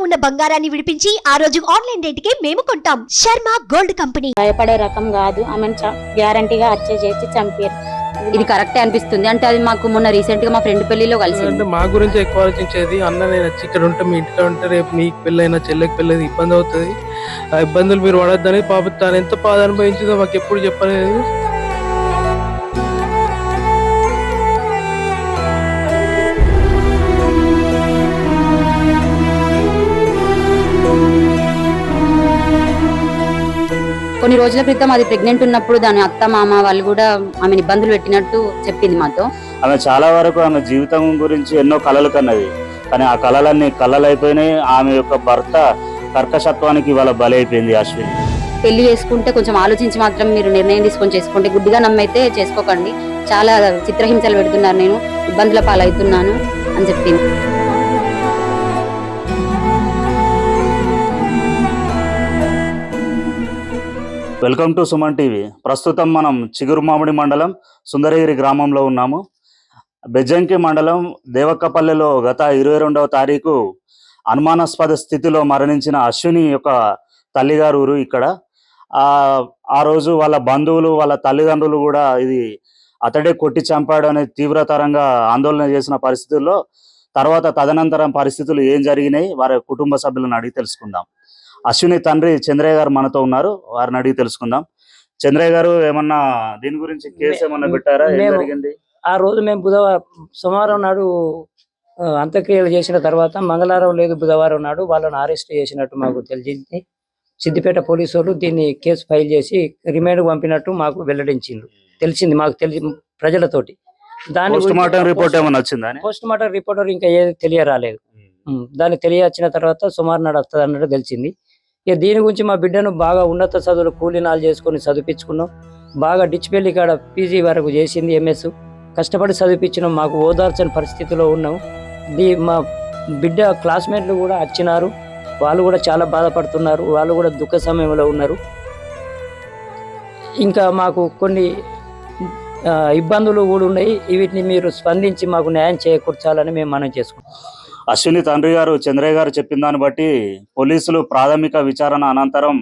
ఉన్న బంగారాన్ని విడిపించి ఆ రోజు ఆన్లైన్ రేటుకే మేము కొంటాం. Sharma gold company. భయపడే రకం కాదు, ఆమెను గ్యారంటీగా హత్య చేసి చంపారు. ఇది కరెక్టే అనిపిస్తుంది. అంటే అది మాకు మొన్న రీసెంట్ గా మా ఫ్రెండ్ పెళ్లిలో కలిసి అంటే మా గురించి ఎక్కువ ఆలోచించేది, అన్న నేను వచ్చి ఇక్కడ ఉంటే మీ ఇంట్లో ఉంటే రేపు నీకు పెళ్ళైనా చెల్లెకి పెళ్ళైనా ఇబ్బంది అవుతుంది, ఆ ఇబ్బందులు మీరు పడొద్దని. పాప తాను ఎంత బాధ అనుభవించిందో మాకు ఎప్పుడు చెప్పలేదు. కొన్ని రోజుల క్రితం అది ప్రెగ్నెంట్ ఉన్నప్పుడు దాని అత్త మామ వాళ్ళు కూడా ఆమెను ఇబ్బందులు పెట్టినట్టు చెప్పింది మాతో. ఆమె చాలా వరకు ఆమె జీవితం గురించి ఎన్నో కలలు కన్నది, కానీ ఆ కలలన్నీ కలలైపోయినాయి. ఆమె యొక్క భర్త కర్కశత్వానికి ఇవాళ బలైపోయింది. అశ్విని పెళ్లి చేసుకుంటే కొంచెం ఆలోచించి మాత్రం మీరు నిర్ణయం తీసుకొని చేసుకోండి, గుడ్డిగా నమ్మైతే చేసుకోకండి, చాలా చిత్రహింసలు పెడుతున్నారు, నేను ఇబ్బందుల పాలవుతున్నాను అని చెప్పింది. Welcome to Suman TV. ప్రస్తుతం మనం చిగురుమామిడి మండలం సుందరగిరి గ్రామంలో ఉన్నాము. బెజ్జంకి మండలం దేవక్కపల్లెలో గత 22వ తారీఖు అనుమానాస్పద స్థితిలో మరణించిన అశ్విని యొక్క తల్లిగారు ఊరు ఇక్కడ. ఆ రోజు వాళ్ళ బంధువులు వాళ్ళ తల్లిదండ్రులు కూడా ఇది అతడే కొట్టి చంపాడు అనే తీవ్రతరంగా ఆందోళన చేసిన పరిస్థితుల్లో తర్వాత తదనంతరం పరిస్థితులు ఏం జరిగినాయి వారి కుటుంబ సభ్యులను అడిగి తెలుసుకుందాం. అశ్విని తండ్రి చంద్రయ్య గారు మనతో ఉన్నారు, వారిని అడిగి తెలుసుకుందాం. చంద్రయ్య గారు, ఏమన్నా దీని గురించి కేసు ఏమన్నా పెట్టారా? ఏం జరిగింది? ఆ రోజు మేము సోమవారం నాడు అంత్యక్రియలు చేసిన తర్వాత మంగళవారం లేదు బుధవారం నాడు వాళ్ళని అరెస్ట్ చేసినట్టు మాకు తెలిసింది. సిద్దిపేట పోలీసు వాళ్ళు దీన్ని కేసు ఫైల్ చేసి రిమాండ్ పంపినట్టు మాకు తెలిసింది మాకు ప్రజలతోటి. దాని పోస్ట్ మార్టం రిపోర్ట్ ఏమన్నా వచ్చిందా? పోస్ట్ మార్టం రిపోర్టర్ ఇంకా ఏది తెలియరాలేదు. దాన్ని తెలియచ్చిన తర్వాత సుమారు నాడు వస్తుంది అన్నట్టు తెలిసింది. ఇక దీని గురించి మా బిడ్డను బాగా ఉన్నత చదువులు కూలీనాలు చేసుకొని చదివించుకున్నాం. బాగా డిచ్పెల్లి కాడ పీజీ వరకు చేసింది, ఎంఎస్ కష్టపడి చదివించినాం. మాకు ఓదార్చని పరిస్థితిలో ఉన్నాం. మా బిడ్డ క్లాస్మేట్లు కూడా వచ్చినారు, వాళ్ళు కూడా చాలా బాధపడుతున్నారు, వాళ్ళు కూడా దుఃఖ సమయంలో ఉన్నారు. ఇంకా మాకు కొన్ని ఇబ్బందులు కూడా ఉన్నాయి. వీటిని మీరు స్పందించి మాకు న్యాయం చేకూర్చాలని మేము మనం చేసుకుంటాం. అశ్విని తండ్రి గారు చంద్రయ్య గారు చెప్పిన దాన్ని బట్టి పోలీసులు ప్రాథమిక విచారణ అనంతరం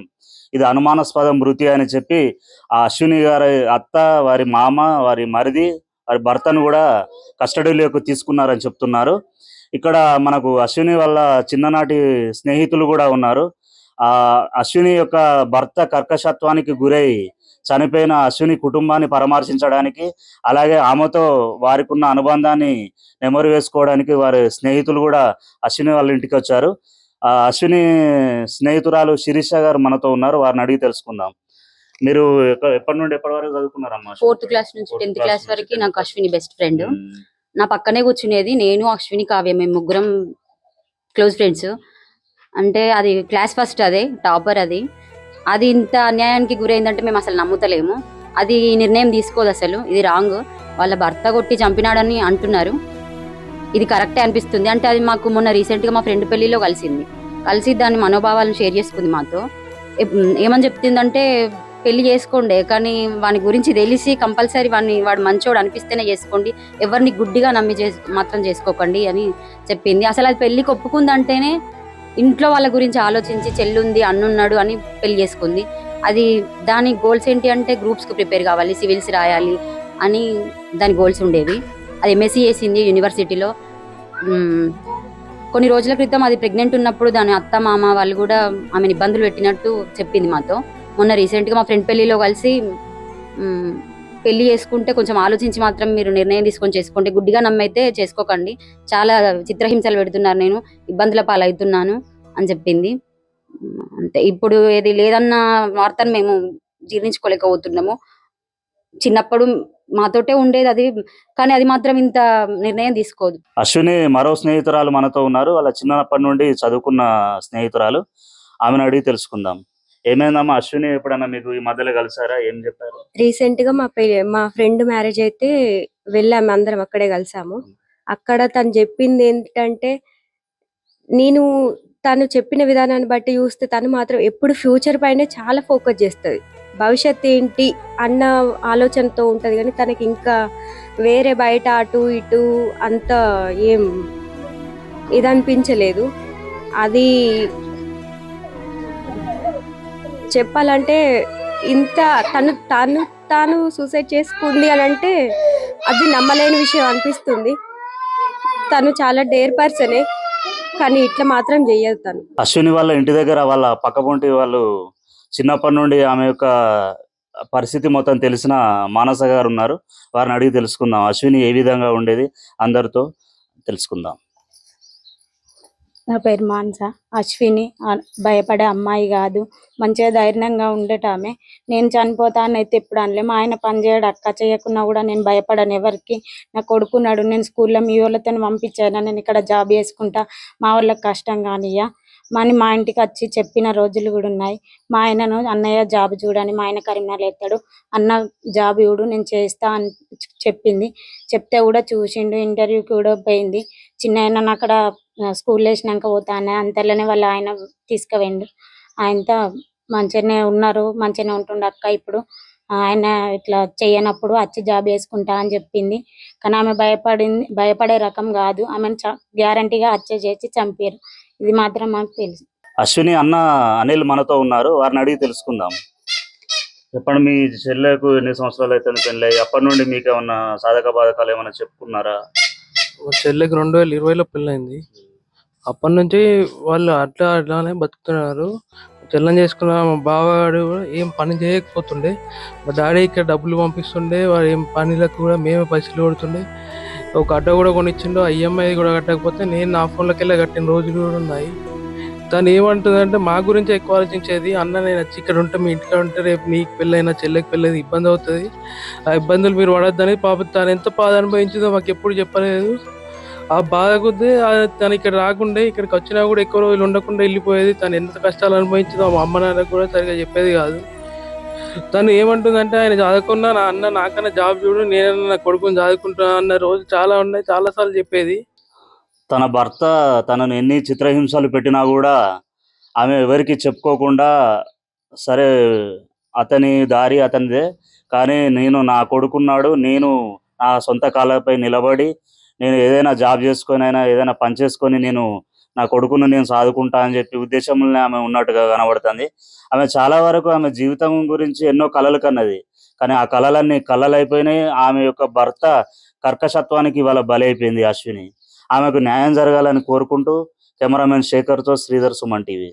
ఇది అనుమానాస్పద మృతి అని చెప్పి ఆ అశ్విని గారి అత్త, వారి మామ, వారి మరిది, వారి భర్తను కూడా కస్టడీలోకి తీసుకున్నారని చెప్తున్నారు. ఇక్కడ మనకు అశ్విని వాళ్ళ చిన్ననాటి స్నేహితులు కూడా ఉన్నారు. ఆ అశ్విని యొక్క భర్త కర్కశత్వానికి గురై చనిపోయిన అశ్విని కుటుంబాన్ని పరామర్శించడానికి, అలాగే ఆమెతో వారికి ఉన్న అనుబంధాన్ని నెమరు వేసుకోవడానికి వారి స్నేహితులు కూడా అశ్విని వాళ్ళ ఇంటికి వచ్చారు. అశ్విని స్నేహితురాలు శిరీష గారు మనతో ఉన్నారు, వారిని అడిగి తెలుసుకుందాం. మీరు ఎప్పటి నుండి ఎప్పటి వరకు చదువుకున్నారమ్మా? 4th క్లాస్ నుంచి 10th క్లాస్ వరకు నాకు అశ్విని బెస్ట్ ఫ్రెండ్. నా పక్కనే కూర్చునేది. నేను, అశ్విని, కావ్య, మేము ముగ్గురం క్లోజ్ ఫ్రెండ్స్. అంటే అది క్లాస్ ఫస్ట్, అదే టాపర్. అది ఇంత అన్యాయానికి గురైందంటే మేము అసలు నమ్ముతలేము. అది నిర్ణయం తీసుకోదు, అసలు ఇది రాంగ్. వాళ్ళ భర్త కొట్టి చంపినాడని అంటున్నారు, ఇది కరెక్టే అనిపిస్తుంది. అంటే అది మాకు మొన్న రీసెంట్గా మా ఫ్రెండ్ పెళ్లిలో కలిసి దాని మనోభావాలను షేర్ చేసుకుంది మాతో. ఏమని చెప్తుందంటే, పెళ్లి చేసుకోండి, కానీ వాని గురించి తెలిసి కంపల్సరీ వాడు మంచోడు అనిపిస్తేనే చేసుకోండి, ఎవరిని గుడ్డిగా నమ్మి మాత్రం చేసుకోకండి అని చెప్పింది. అసలు అది పెళ్లికి ఒప్పుకుందంటేనే ఇంట్లో వాళ్ళ గురించి ఆలోచించి చెల్లుంది, అన్నున్నాడు అని పెళ్లి చేసుకుంది. అది దాని గోల్స్ ఏంటి అంటే గ్రూప్స్కి ప్రిపేర్ కావాలి, సివిల్స్ రాయాలి అని దాని గోల్స్ ఉండేవి. అది ఎంఎస్సీ చేసింది యూనివర్సిటీలో. కొన్ని రోజుల క్రితం అది ప్రెగ్నెంట్ ఉన్నప్పుడు దాని అత్త మామ వాళ్ళు కూడా ఆమెను ఇబ్బందులు పెట్టినట్టు చెప్పింది మాతో. మొన్న రీసెంట్గా మా ఫ్రెండ్ పెళ్లిలో కలిసి పెళ్లి చేసుకుంటే కొంచెం ఆలోచించి మాత్రం మీరు నిర్ణయం తీసుకొని చేసుకోండి, గుడ్డిగా నమ్మైతే చేసుకోకండి, చాలా చిత్రహింసలు పెడుతున్నారు, నేను ఇబ్బందుల పాలవుతున్నాను అని చెప్పింది. అంటే ఇప్పుడు ఏది లేదన్న వార్తను మేము జీర్ణించుకోలేకపోతున్నాము. చిన్నప్పుడు మాతోటే ఉండేది అది, కానీ అది మాత్రం ఇంత నిర్ణయం తీసుకోదు. అశ్విని మరో స్నేహితురాలు మనతో ఉన్నారు, వాళ్ళ చిన్నప్పటి నుండి చదువుకున్న స్నేహితురాలు, ఆమెను అడిగి తెలుసుకుందాం. ఏమైందమ్మా, అశ్విని ఎప్పుడన్నా మీకు ఈ మధ్యలో కలిసారా? ఏం చెప్పారు? రీసెంట్ గా మా ఫ్రెండ్ మ్యారేజ్ అయితే వెళ్ళాము, అందరం అక్కడే కలిసాము. అక్కడ తను చెప్పింది ఏంటంటే, తను చెప్పిన విధానాన్ని బట్టి చూస్తే తను మాత్రం ఎప్పుడు ఫ్యూచర్ పైనే చాలా ఫోకస్ చేస్తుంది, భవిష్యత్ ఏంటి అన్న ఆలోచనతో ఉంటది, కానీ తనకి ఇంకా వేరే బయట అటు ఇటు అంత ఏం ఇది అనిపించలేదు. అది చెప్పాలంటే ఇంత తాను సూసైడ్ చేసుకుంది అని అంటే అది నమ్మలేని విషయం అనిపిస్తుంది. తను చాలా డేర్ పర్సనే, కానీ ఇట్లా మాత్రం చెయ్యదు తను. అశ్విని వాళ్ళ ఇంటి దగ్గర వాళ్ళ పక్కపొంటి వాళ్ళు చిన్నప్పటి నుండి ఆమె యొక్క పరిస్థితి మొత్తం తెలిసిన మానస గారు ఉన్నారు. వారిని అడిగి తెలుసుకుందాం అశ్విని ఏ విధంగా ఉండేది అందరితో తెలుసుకుందాం. నా పేరు మానస. అశ్విని భయపడే అమ్మాయి కాదు, మంచిగా ధైర్యంగా ఉండేటామె. నేను చనిపోతానైతే ఎప్పుడు అనలే. మా ఆయన పని చేయడు, అక్క చేయకున్నా కూడా నేను భయపడను ఎవరికి. నా కొడుకున్నాడు, నేను స్కూల్లో మీ వాళ్ళతో పంపించాను, నేను ఇక్కడ జాబ్ చేసుకుంటా, మా వాళ్ళకి కష్టం కానియ్యా అని మా ఇంటికి వచ్చి చెప్పిన రోజులు కూడా ఉన్నాయి. మా ఆయనను అన్నయ్య జాబ్ చూడని, మా ఆయన కరీంనగర్ ఎత్తాడు, అన్న జాబ్ చూడు నేను చేస్తా అని చెప్పింది. చెప్తే కూడా చూసిండు, ఇంటర్వ్యూకి కూడా పోయింది. చిన్న ఆయన అక్కడ స్కూల్ వేసినాక పోతానే అంతలోనే వాళ్ళ ఆయన తీసుకుపోయిండు. ఆయనతో మంచిగానే ఉన్నారు, మంచిగానే ఉంటుండే అక్క. ఇప్పుడు ఆయన ఇట్లా చేయనప్పుడు వచ్చి జాబ్ చేసుకుంటా అని చెప్పింది. కానీ ఆమె భయపడే రకం కాదు. ఆమెను గ్యారంటీగా హత్య చేసి చంపారు. ఇది మాత్రం మాకు తెలుసు. అశ్విని అన్న అనిల్ మనతో ఉన్నారు, వారిని అడిగి తెలుసుకుందాం. చెప్పండి, మీ చెల్లెకు ఎన్ని సంవత్సరాలు అయితే పెళ్ళి? అప్పటి నుండి మీకు ఏమన్నా సాధక బాధకాలు ఏమైనా చెప్పుకున్నారా? మా చెల్లెకి 2020లో పెళ్ళైంది. అప్పటి నుంచి వాళ్ళు అట్లానే బతుకుతున్నారు. చెల్లని చేసుకున్న మా బావగాడు కూడా ఏం పని చేయకపోతుండే. మా డాడీ ఇక్కడ డబ్బులు పంపిస్తుండే, వాడు ఏం పనిలకు కూడా మేమే పైసలు కొడుతుండే. ఒక అడ్డ కూడా కొనిచ్చిండు, IMI కూడా కట్టకపోతే నేను నా ఫోన్లోకి వెళ్ళి కట్టిన రోజులు కూడా ఉన్నాయి. తను ఏమంటుందంటే మా గురించి ఎక్కువ ఆలోచించేది, అన్న నేను వచ్చి ఇక్కడ ఉంటే మీ ఇంటికి ఉంటే రేపు నీకు పెళ్ళైనా చెల్లెకి పెళ్ళైనా ఇబ్బంది అవుతుంది, ఆ ఇబ్బందులు మీరు పడొద్దని. పాప తను ఎంత బాధ అనుభవించిందో మాకు ఎప్పుడు చెప్పలేదు. ఆ బాధ కొద్దీ తను ఇక్కడ రాకుండే, ఇక్కడికి వచ్చినా కూడా ఎక్కువ రోజులు ఉండకుండా వెళ్ళిపోయేది. తను ఎంత కష్టాలు అనుభవించిందో మా అమ్మ నాన్నకు కూడా సరిగా చెప్పేది కాదు. తను ఏమంటుందంటే ఆయన చదువుకున్నా, నా అన్న నాకన్నా జాబ్ చూడు, నేనన్నా నా కొడుకుని చదువుకుంటున్నా అన్న రోజు చాలా ఉన్నాయి, చాలాసార్లు చెప్పేది. తన భర్త తనను ఎన్ని చిత్రహింసలు పెట్టినా కూడా ఆమె ఎవరికి చెప్పుకోకుండా, సరే అతని దారి అతనిదే, కానీ నేను నా కొడుకున్నాడు, నేను నా సొంత కాళ్ళపై నిలబడి నేను ఏదైనా జాబ్ చేసుకొని అయినా ఏదైనా పని చేసుకొని నేను నా కొడుకును నేను సాదుకుంటా అని చెప్పి ఉద్దేశంలోనే ఆమె ఉన్నట్టుగా కనబడుతుంది. ఆమె చాలా వరకు ఆమె జీవితం గురించి ఎన్నో కలలు కన్నది, కానీ ఆ కలలన్నీ కలలైపోయినాయి. ఆమె యొక్క భర్త కర్కశత్వానికి ఇవాళ బలైపోయింది అశ్విని. ఆమెకు న్యాయం జరగాలని కోరుకుంటూ కెమెరామెన్ శేఖర్తో శ్రీధర్, సుమన్ టీవీ.